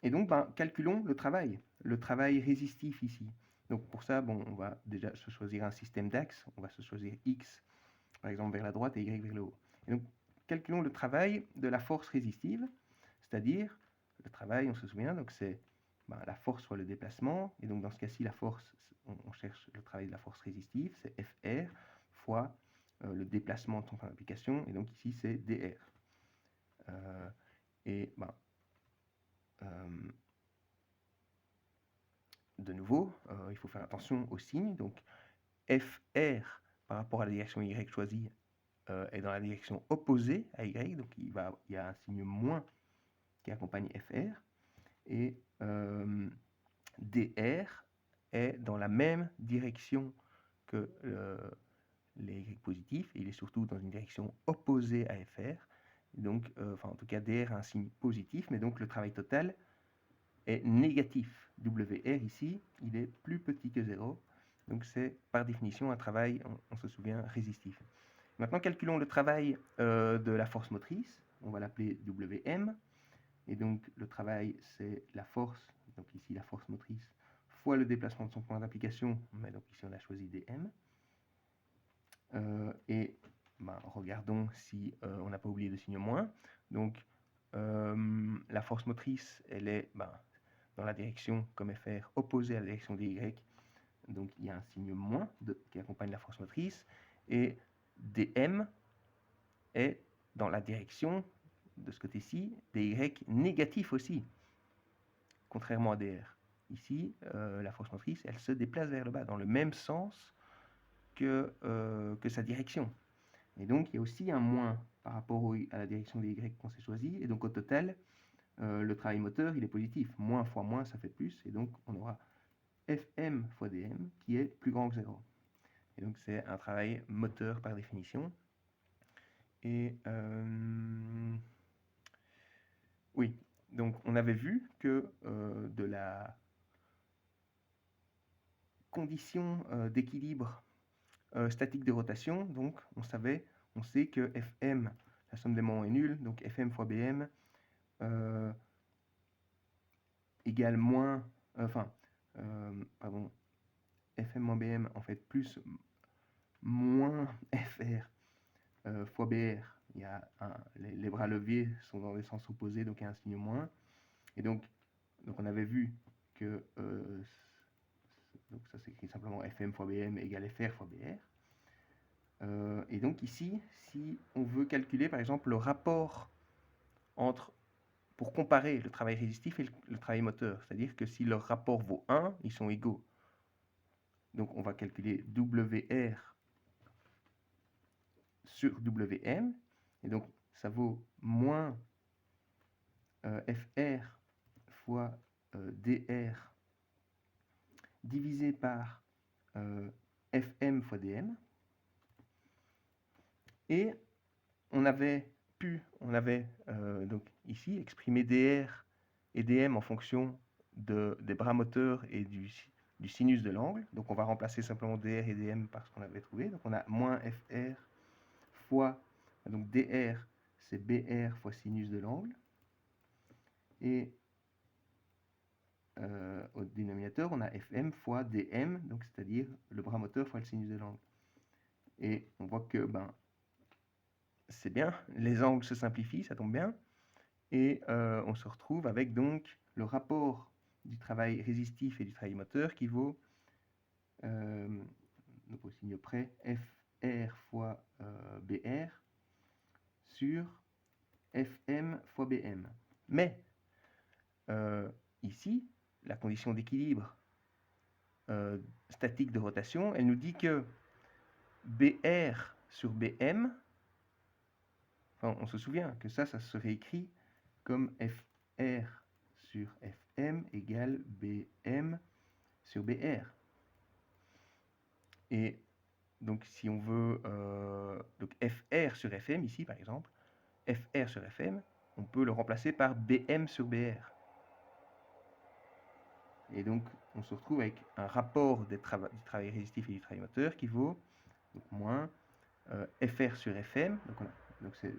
Et donc, calculons le travail résistif ici. Donc pour ça, bon, on va déjà se choisir un système d'axes. On va se choisir X, par exemple, vers la droite et Y vers le haut. Et donc, calculons le travail de la force résistive, c'est-à-dire le travail, on se souvient, donc c'est la force fois le déplacement. Et donc dans ce cas-ci, la force, on cherche le travail de la force résistive, c'est FR fois le déplacement de son point d'application. Et donc ici, c'est DR. De nouveau, il faut faire attention aux signes. Donc FR par rapport à la direction Y choisie est dans la direction opposée à Y. Donc il y a un signe moins qui accompagne FR. Et DR est dans la même direction que les Y positifs. Et il est surtout dans une direction opposée à FR. Donc, en tout cas, DR a un signe positif, mais donc le travail total est négatif. WR ici, il est plus petit que 0. Donc c'est par définition un travail, on se souvient, résistif. Maintenant, calculons le travail de la force motrice. On va l'appeler Wm. Et donc le travail, c'est la force, donc ici la force motrice, fois le déplacement de son point d'application. Mais donc ici on a choisi dm. Regardons si on n'a pas oublié de signe moins. Donc la force motrice, elle est dans la direction, comme FR, opposée à la direction dy. Donc il y a un signe moins qui accompagne la force motrice. Et dm est dans la direction de ce côté-ci, dy négatif aussi, contrairement à dr. Ici, la force motrice, elle se déplace vers le bas, dans le même sens que sa direction. Et donc il y a aussi un moins par rapport à la direction dy qu'on s'est choisi. Et donc au total, le travail moteur, il est positif. Moins fois moins, ça fait plus. Et donc on aura Fm fois dm qui est plus grand que 0. Et donc c'est un travail moteur par définition. Et oui, donc on avait vu que de la condition d'équilibre statique de rotation, donc on sait que Fm, la somme des moments est nulle, donc Fm fois Bm égale moins, Fm moins Bm en fait plus moins Fr fois Br. Il y a les bras leviers sont dans des sens opposés, donc il y a un signe moins. Et donc on avait vu que donc ça s'écrit simplement Fm fois Bm égale Fr fois Br. Et donc ici, si on veut calculer par exemple le rapport pour comparer le travail résistif et le travail moteur, c'est-à-dire que si leur rapport vaut 1, ils sont égaux. Donc on va calculer WR sur WM, et donc ça vaut moins FR fois DR divisé par Fm fois dm. Et on avait donc ici exprimé dr et dm en fonction des bras moteurs et du sinus de l'angle. Donc on va remplacer simplement dr et dm par ce qu'on avait trouvé. Donc on a moins fr fois, donc dr c'est br fois sinus de l'angle. Et au dénominateur, on a Fm fois dm, donc c'est-à-dire le bras moteur fois le sinus de l'angle. Et on voit que c'est bien, les angles se simplifient, ça tombe bien. Et on se retrouve avec donc le rapport du travail résistif et du travail moteur qui vaut, donc au signe près, Fr fois Br sur Fm fois Bm. Mais ici, la condition d'équilibre statique de rotation, elle nous dit que Br sur Bm, on se souvient que ça serait écrit comme Fr sur Fm égale Bm sur Br. Et donc si on veut donc Fr sur Fm ici par exemple, Fr sur Fm, on peut le remplacer par Bm sur Br. Et donc on se retrouve avec un rapport du travail résistif et du travail moteur qui vaut donc moins Fr sur Fm. Donc c'est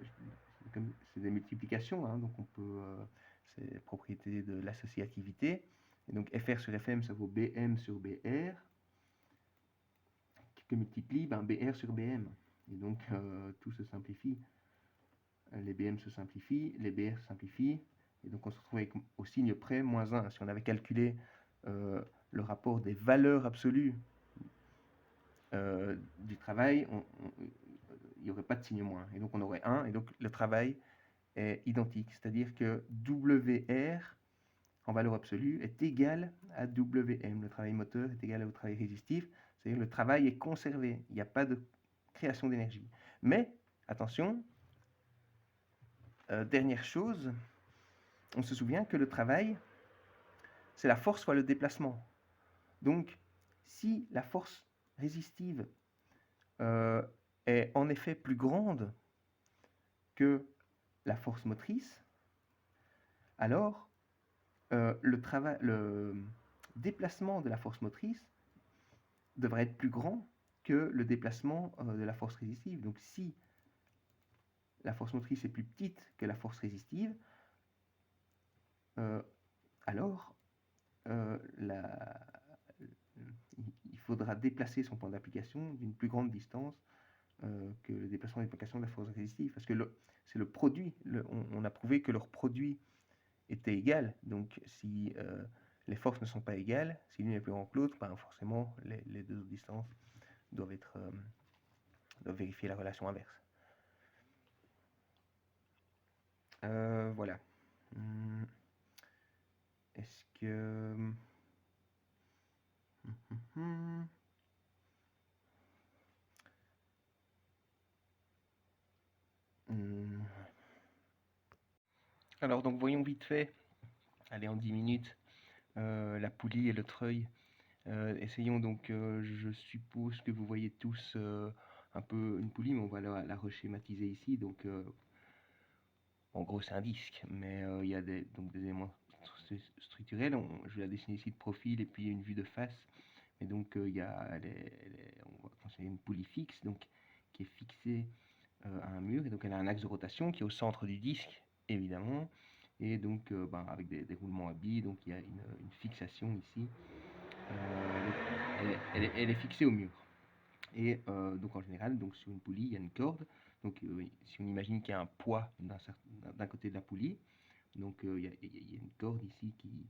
des multiplications, hein, donc on peut c'est la propriété de l'associativité. Et donc FR sur FM, ça vaut BM sur BR, que multiplie BR sur BM. Et donc tout se simplifie. Les BM se simplifient, les BR se simplifient, et donc on se retrouve avec, au signe près, moins 1. Si on avait calculé le rapport des valeurs absolues du travail, il n'y aurait pas de signe moins. Et donc on aurait 1, et donc le travail est identique. C'est-à-dire que WR, en valeur absolue, est égal à WM. Le travail moteur est égal au travail résistif. C'est-à-dire que le travail est conservé. Il n'y a pas de création d'énergie. Mais, attention, dernière chose, on se souvient que le travail, c'est la force fois le déplacement. Donc, si la force résistive est en effet plus grande que la force motrice, alors le déplacement de la force motrice devrait être plus grand que le déplacement de la force résistive. Donc, si la force motrice est plus petite que la force résistive, alors il faudra déplacer son point d'application d'une plus grande distance que le déplacement d'application de la force résistive, parce que c'est le produit, on a prouvé que leur produit était égal, donc si les forces ne sont pas égales, si l'une est plus grande que l'autre, ben forcément les deux distances doivent vérifier la relation inverse. Voilà. Est-ce que... Alors, donc, voyons vite fait, allez, en 10 minutes, la poulie et le treuil. Essayons donc, je suppose que vous voyez tous un peu une poulie, mais on va la reschématiser ici. Donc, en gros, c'est un disque, mais il y a des éléments structurels. Je vais la dessiner ici de profil et puis une vue de face. Et donc, on va considérer une poulie fixe, donc, qui est fixée à un mur. Et donc, elle a un axe de rotation qui est au centre du disque, évidemment. Et donc, avec des roulements à billes, donc il y a une fixation ici. Elle est fixée au mur. Et donc en général, donc sur une poulie, il y a une corde. Donc si on imagine qu'il y a un poids d'un côté de la poulie, donc il y a une corde ici qui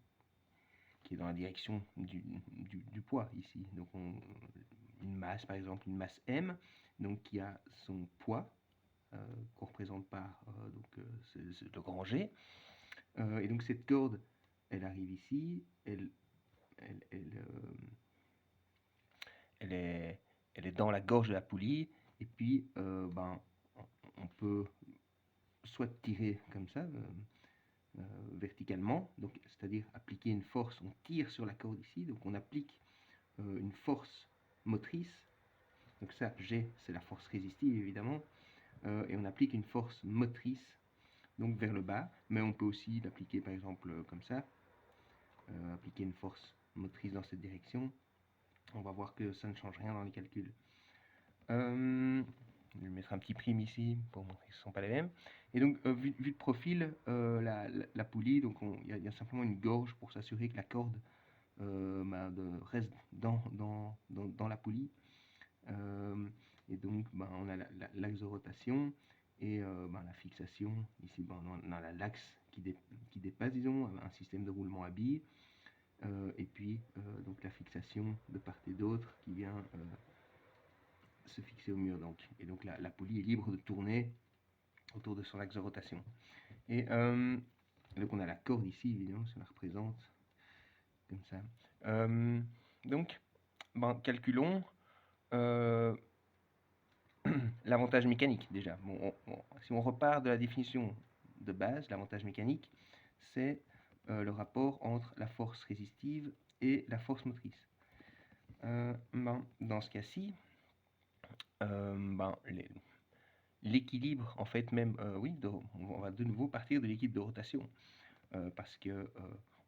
est dans la direction du poids ici. Donc une masse, par exemple, une masse M, donc qui a son poids qu'on représente par le grand G. Et donc cette corde, elle arrive ici, elle est dans la gorge de la poulie, et puis on peut soit tirer comme ça, verticalement, donc c'est-à-dire appliquer une force, on tire sur la corde ici, donc on applique une force motrice, donc ça, G, c'est la force résistive évidemment, et on applique une force motrice donc vers le bas, mais on peut aussi l'appliquer par exemple comme ça, appliquer une force motrice dans cette direction. On va voir que ça ne change rien dans les calculs. Je vais mettre un petit prime ici pour montrer que ce ne sont pas les mêmes. Et donc, vu de profil, la poulie, donc il y a simplement une gorge pour s'assurer que la corde reste dans la poulie. Et donc, on a l'axe de rotation et la fixation. Ici, on a l'axe qui dépasse, disons, un système de roulement à billes. Et puis, donc la fixation de part et d'autre qui vient se fixer au mur. Donc. Et donc, la poulie est libre de tourner autour de son axe de rotation. Et donc, on a la corde ici, évidemment, si on la représente comme ça. Donc, calculons l'avantage mécanique déjà. Si on repart de la définition de base, l'avantage mécanique, c'est le rapport entre la force résistive et la force motrice. Dans ce cas-ci, l'équilibre, en fait, même, on va de nouveau partir de l'équilibre de rotation, parce que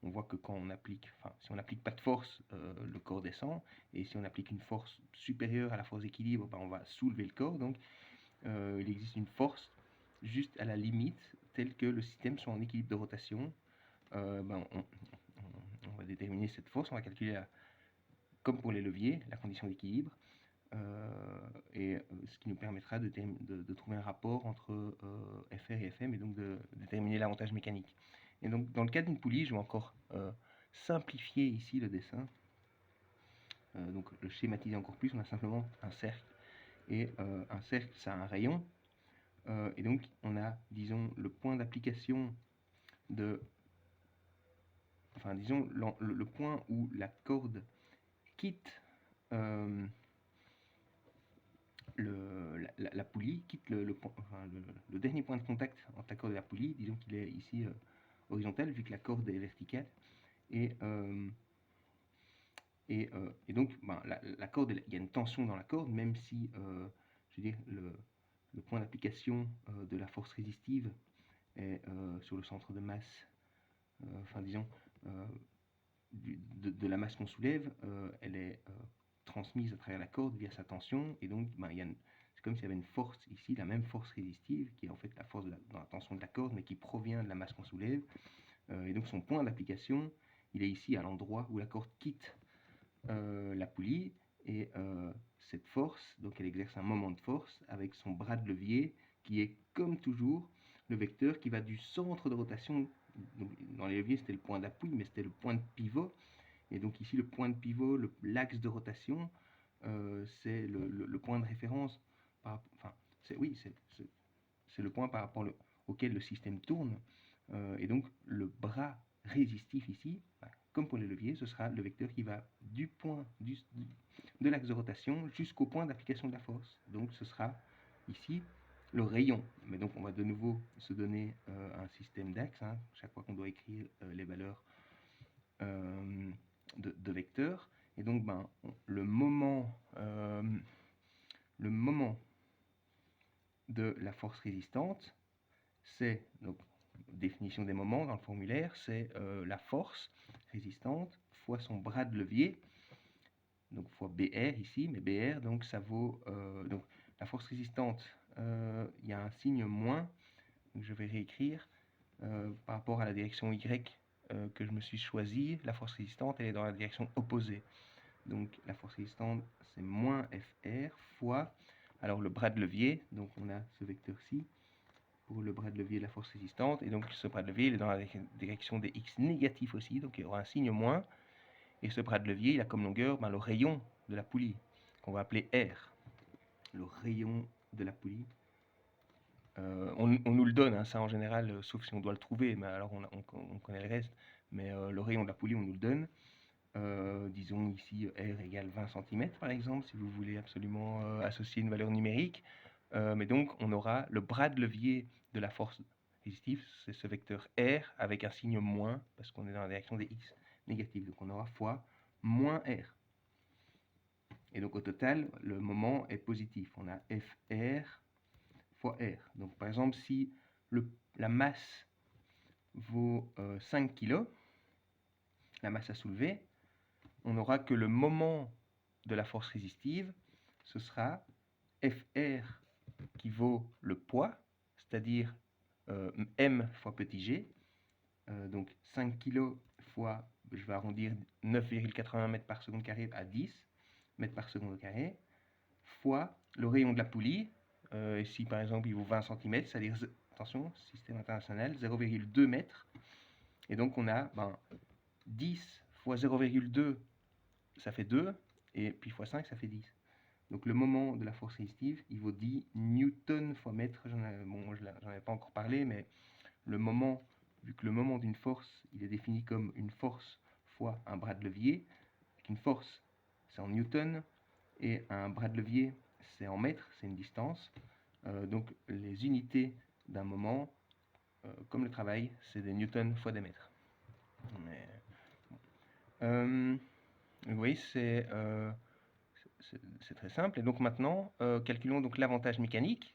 on voit que quand on applique, si on n'applique pas de force, le corps descend, et si on applique une force supérieure à la force d'équilibre, on va soulever le corps. Donc, il existe une force juste à la limite, telle que le système soit en équilibre de rotation. on va déterminer cette force, on va calculer, comme pour les leviers, la condition d'équilibre, ce qui nous permettra de trouver un rapport entre FR et FM, et donc de déterminer l'avantage mécanique. Et donc dans le cas d'une poulie, je vais encore simplifier ici le dessin, donc le schématiser encore plus. On a simplement un cercle, et un cercle, ça a un rayon, et donc on a, disons, le point d'application disons, le point où la corde quitte la poulie, quitte le dernier point de contact entre la corde et la poulie. Disons qu'il est ici horizontal, vu que la corde est verticale. Et donc, la corde, il y a une tension dans la corde, même si, je veux dire, le point d'application de la force résistive est sur le centre de masse, disons, de la masse qu'on soulève, elle est transmise à travers la corde via sa tension, et donc c'est comme s'il y avait une force ici, la même force résistive, qui est en fait la force dans la tension de la corde, mais qui provient de la masse qu'on soulève. Et donc son point d'application, il est ici à l'endroit où la corde quitte la poulie, et cette force, donc elle exerce un moment de force avec son bras de levier, qui est comme toujours le vecteur qui va du centre de rotation. Donc, dans les leviers, c'était le point d'appui, mais c'était le point de pivot. Et donc ici, le point de pivot, l'axe de rotation, c'est le point de référence. C'est le point par rapport auquel le système tourne. Et donc, le bras résistif ici, comme pour les leviers, ce sera le vecteur qui va du point de l'axe de rotation jusqu'au point d'application de la force. Donc, ce sera ici le rayon. Mais donc, on va de nouveau se donner un système d'axes, chaque fois qu'on doit écrire les valeurs de vecteurs. Et donc, le moment de la force résistante, c'est, donc, définition des moments dans le formulaire, c'est la force résistante fois son bras de levier, donc fois BR ici, mais BR, donc ça vaut, donc la force résistante, il y a un signe moins, donc je vais réécrire, par rapport à la direction Y que je me suis choisi, la force résistante, elle est dans la direction opposée. Donc la force résistante, c'est moins FR fois, alors le bras de levier, donc on a ce vecteur-ci, pour le bras de levier de la force résistante, et donc ce bras de levier il est dans la direction des X négatifs aussi, donc il y aura un signe moins, et ce bras de levier il a comme longueur le rayon de la poulie, qu'on va appeler R, le rayon de la poulie. On nous le donne, ça en général, sauf si on doit le trouver, mais alors on connaît le reste, mais le rayon de la poulie on nous le donne. Disons ici R égale 20 cm par exemple, si vous voulez absolument associer une valeur numérique. Mais donc on aura le bras de levier de la force résistive, c'est ce vecteur R avec un signe moins, parce qu'on est dans la direction des X négatives. Donc on aura fois moins R. Et donc au total, le moment est positif. On a FR fois R. Donc par exemple, si la masse vaut 5 kg, la masse à soulever, on n'aura que le moment de la force résistive, ce sera FR qui vaut le poids, c'est-à-dire M fois petit g, donc 5 kg fois, je vais arrondir 9,80 mètres par seconde carré à 10 mètres par seconde carré, fois le rayon de la poulie, ici par exemple il vaut 20 cm, c'est-à-dire, attention, système international, 0,2 mètres, et donc on a 10 fois 0,2, ça fait 2, et puis fois 5, ça fait 10. Donc le moment de la force résistive, il vaut 10 newtons fois mètre. J'en avais pas encore parlé, mais le moment, vu que le moment d'une force, il est défini comme une force fois un bras de levier, une force, c'est en newtons, et un bras de levier, c'est en mètres, c'est une distance. Donc les unités d'un moment, comme le travail, c'est des newtons fois des mètres. Vous voyez, c'est très simple. Et donc maintenant, calculons donc l'avantage mécanique.